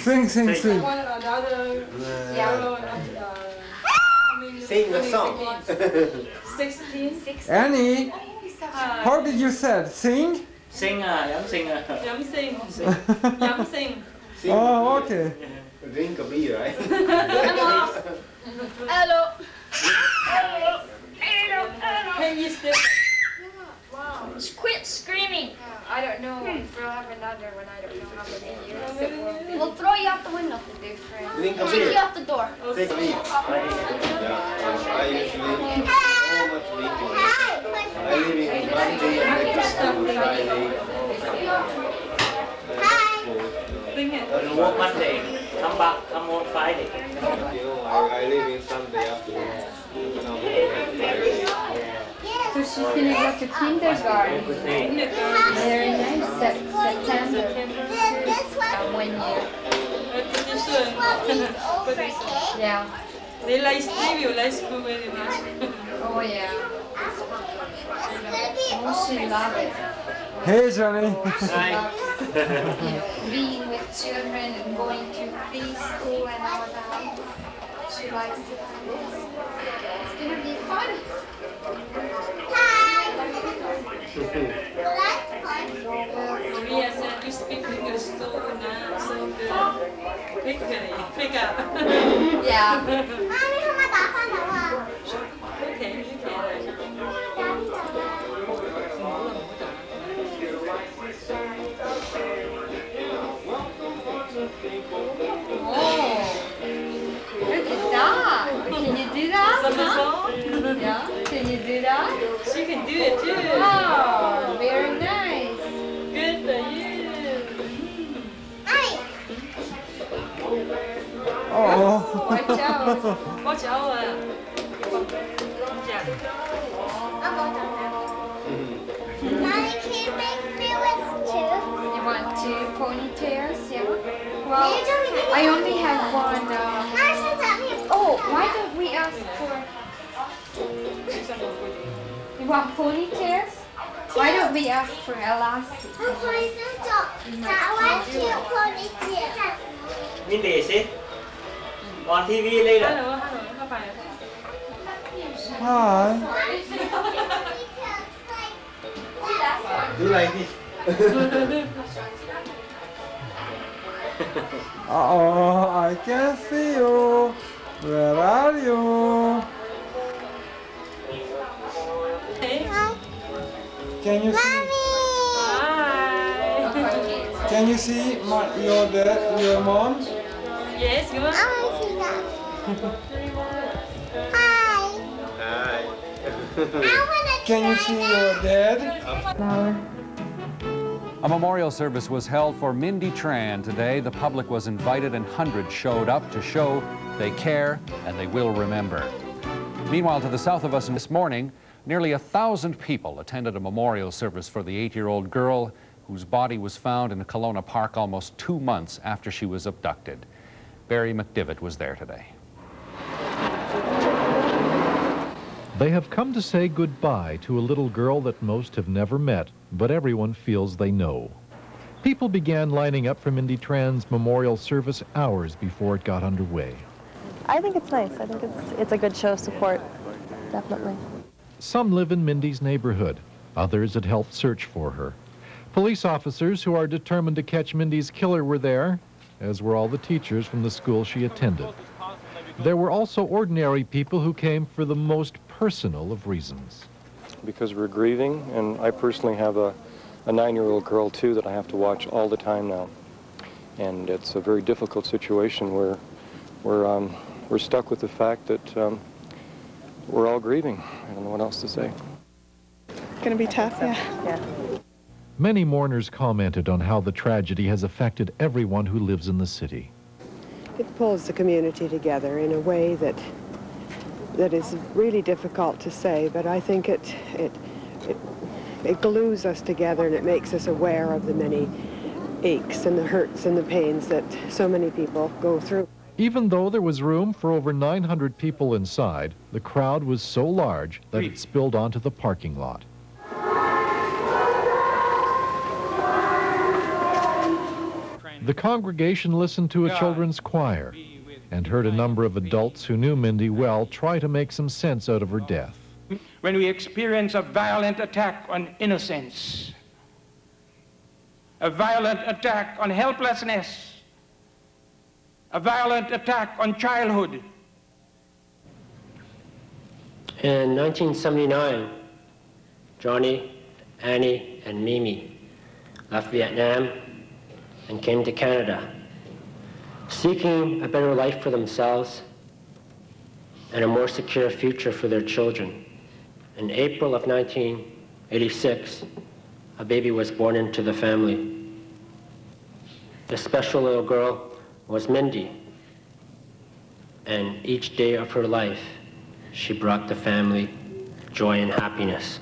Sing. One another. Sing the song. 16. Annie, how did you say? Sing? Sing nhắm sinh Nhắm sinh. Oh, okay. Drink a beer, right? Hello. Can you still? Quit screaming. I don't know if we'll have another one. I don't know how many years it will be. We'll throw you out the window. Different. Drink a Kick you beer. out the door. Take a beer. Yeah, I usually so much meeting. I live in Monday and Friday. You work Monday, come back, come on Friday. I live in Sunday afternoon. So she's gonna go to kindergarten. Very nice. September. 1 year. Yeah. They like preview, like school very much. Oh yeah. Oh, she loves it. Hey, Johnny. Being with children and going to preschool and all that. She likes it. It's gonna be fun. Maria said you speak English so good. Pick up. Yeah. Okay. Oh, look at that. Can you do that? Huh? Yeah. Can you do that? She can do it too. Oh, very nice. Good for you. Oh. Watch out. Watch out. Yeah. Mommy, can you make me with two? You want 2 ponytails? Yeah. Well, I only have one. Oh, why don't we ask for? You want ponytails? Why don't we ask for elastic? Mindyสิออนทีวีเลยเหรอ Hello,เข้าไป Hi. Do like this. Uh-oh, I can see you. Where are you? Can you see? Hi. Can you see your dad, your mom? Yes, you want? Hi. Can you see your dad? A memorial service was held for Mindy Tran today. The public was invited and hundreds showed up to show they care and they will remember. Meanwhile, to the south of us this morning, nearly 1,000 people attended a memorial service for the 8-year-old girl whose body was found in Kelowna Park almost 2 months after she was abducted. Barry McDivitt was there today. They have come to say goodbye to a little girl that most have never met, but everyone feels they know. People began lining up for Mindy Tran's memorial service hours before it got underway. I think it's nice. I think it's a good show of support, definitely. Some live in Mindy's neighborhood. Others had helped search for her. Police officers who are determined to catch Mindy's killer were there, as were all the teachers from the school she attended. There were also ordinary people who came for the most personal of reasons. Because we're grieving, and I personally have a 9-year-old girl too that I have to watch all the time now. And it's a very difficult situation where we're stuck with the fact that we're all grieving. I don't know what else to say. Gonna be tough, yeah. Many mourners commented on how the tragedy has affected everyone who lives in the city. It pulls the community together in a way that is really difficult to say, but I think it glues us together and it makes us aware of the many aches and the hurts and the pains that so many people go through. Even though there was room for over 900 people inside, the crowd was so large that it spilled onto the parking lot. The congregation listened to a children's choir and heard a number of adults who knew Mindy well try to make some sense out of her death. When we experience a violent attack on innocence, a violent attack on helplessness, a violent attack on childhood. In 1979, Johnny, Annie, and Mimi left Vietnam and came to Canada, seeking a better life for themselves and a more secure future for their children. In April of 1986, a baby was born into the family. This special little girl was Mindy, and each day of her life, she brought the family joy and happiness.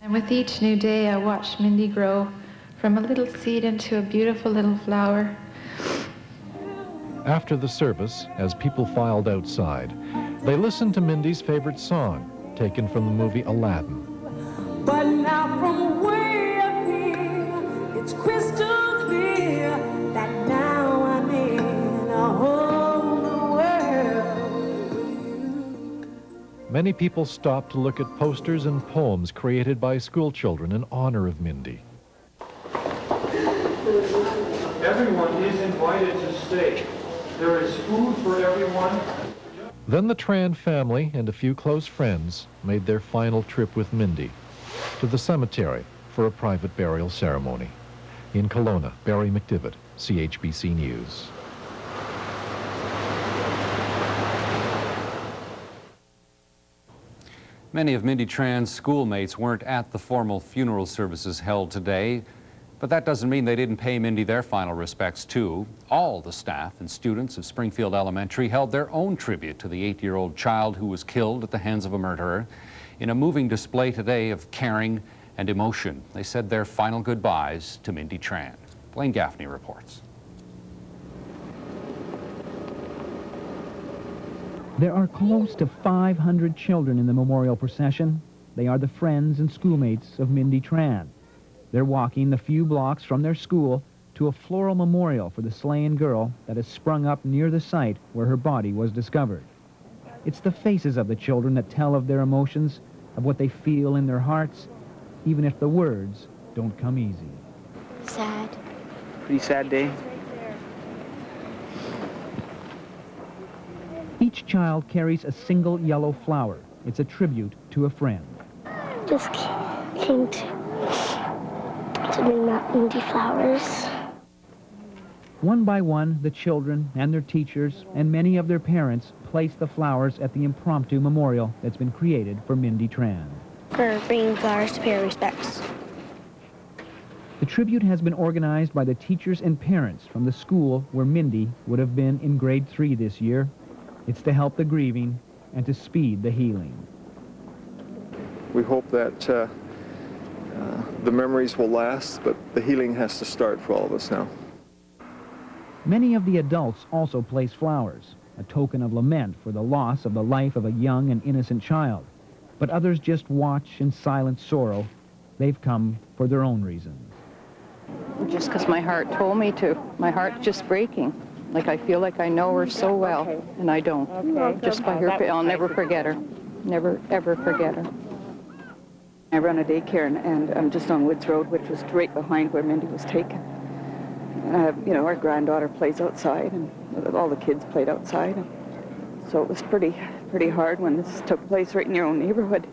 And with each new day, I watched Mindy grow from a little seed into a beautiful little flower. After the service, as people filed outside, they listened to Mindy's favorite song, taken from the movie Aladdin. But now from way up here, it's crystal clear that now I'm in a whole new world. Many people stopped to look at posters and poems created by school children in honor of Mindy. Everyone is invited to stay. There is food for everyone. Then the Tran family and a few close friends made their final trip with Mindy to the cemetery for a private burial ceremony. In Kelowna, Barry McDivitt, CHBC News. Many of Mindy Tran's schoolmates weren't at the formal funeral services held today, but that doesn't mean they didn't pay Mindy their final respects, too. All the staff and students of Springfield Elementary held their own tribute to the 8-year-old child who was killed at the hands of a murderer in a moving display today of caring and emotion. They said their final goodbyes to Mindy Tran. Blaine Gaffney reports. There are close to 500 children in the memorial procession. They are the friends and schoolmates of Mindy Tran. They're walking the few blocks from their school to a floral memorial for the slain girl that has sprung up near the site where her body was discovered. It's the faces of the children that tell of their emotions, of what they feel in their hearts, even if the words don't come easy. Sad. Pretty sad day. Each child carries a single yellow flower. It's a tribute to a friend. Just came to bring back Mindy flowers. One by one, the children and their teachers and many of their parents place the flowers at the impromptu memorial that's been created for Mindy Tran. For bringing flowers to pay our respects. The tribute has been organized by the teachers and parents from the school where Mindy would have been in grade 3 this year. It's to help the grieving and to speed the healing. We hope that the memories will last, but the healing has to start for all of us now. Many of the adults also place flowers, a token of lament for the loss of the life of a young and innocent child. But others just watch in silent sorrow. They've come for their own reasons. Just because my heart told me to. My heart's just breaking. Like I feel like I know her so well, and I don't. Just by her, I'll never forget her. Never, ever forget her. I run a daycare, and I'm just on Woods Road, which was right behind where Mindy was taken. You know, our granddaughter plays outside, and all the kids played outside. And so it was pretty hard when this took place right in your own neighborhood.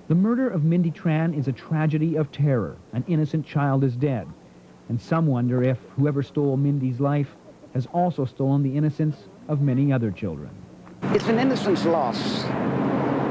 The murder of Mindy Tran is a tragedy of terror. An innocent child is dead. And some wonder if whoever stole Mindy's life has also stolen the innocence of many other children. It's an innocence loss.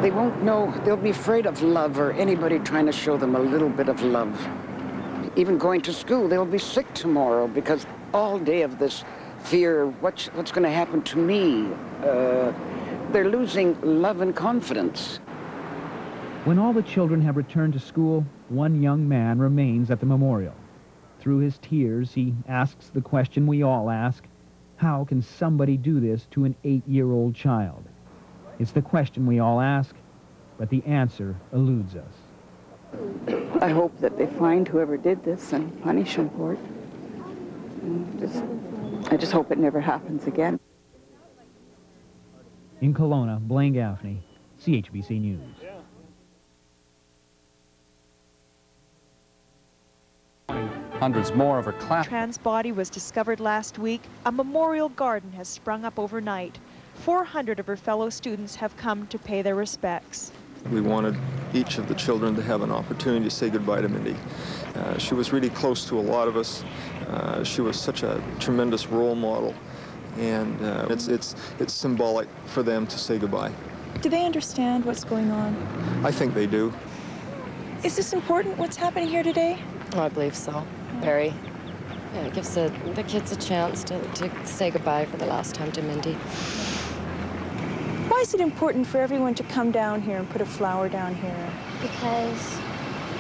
They won't know, they'll be afraid of love or anybody trying to show them a little bit of love. Even going to school, they'll be sick tomorrow because all day of this fear, what's going to happen to me? They're losing love and confidence. When all the children have returned to school, one young man remains at the memorial. Through his tears, he asks the question we all ask: how can somebody do this to an 8-year-old child? It's the question we all ask, but the answer eludes us. I hope that they find whoever did this and punish him for it. And I just hope it never happens again. In Kelowna, Blaine Gaffney, CHBC News. Hundreds more of her class. Tran's body was discovered last week. A memorial garden has sprung up overnight. 400 of her fellow students have come to pay their respects. We wanted each of the children to have an opportunity to say goodbye to Mindy. She was really close to a lot of us. She was such a tremendous role model, and it's symbolic for them to say goodbye. Do they understand what's going on? I think they do. Is this important, what's happening here today? Oh, I believe so. Very. Yeah, it gives the kids a chance to say goodbye for the last time to Mindy. Why is it important for everyone to come down here and put a flower down here? Because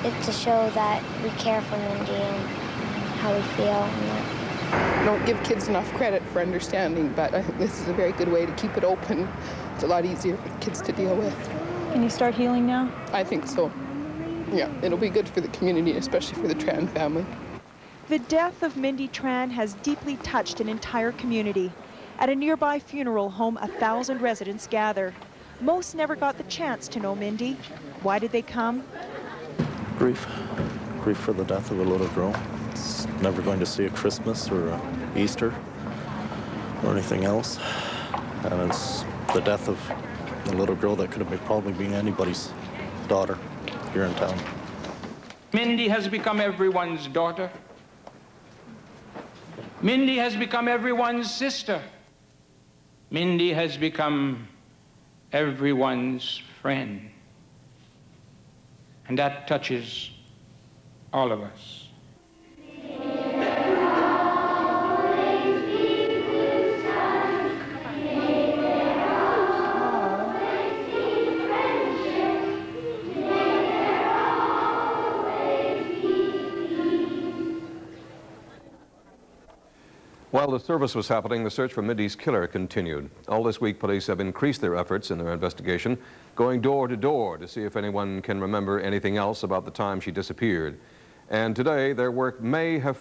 it's to show that we care for Mindy and how we feel. I don't give kids enough credit for understanding, but I think this is a very good way to keep it open. It's a lot easier for the kids to deal with. Can you start healing now? I think so. Yeah, it'll be good for the community, especially for the Tran family. The death of Mindy Tran has deeply touched an entire community. At a nearby funeral home, 1,000 residents gather. Most never got the chance to know Mindy. Why did they come? Grief. Grief for the death of a little girl. It's never going to see a Christmas or a Easter or anything else. And it's the death of a little girl that could have probably been anybody's daughter here in town. Mindy has become everyone's daughter. Mindy has become everyone's sister. Mindy has become everyone's friend. And that touches all of us. While the service was happening, the search for Mindy's killer continued. All this week, police have increased their efforts in their investigation, going door to door to see if anyone can remember anything else about the time she disappeared. And today, their work may have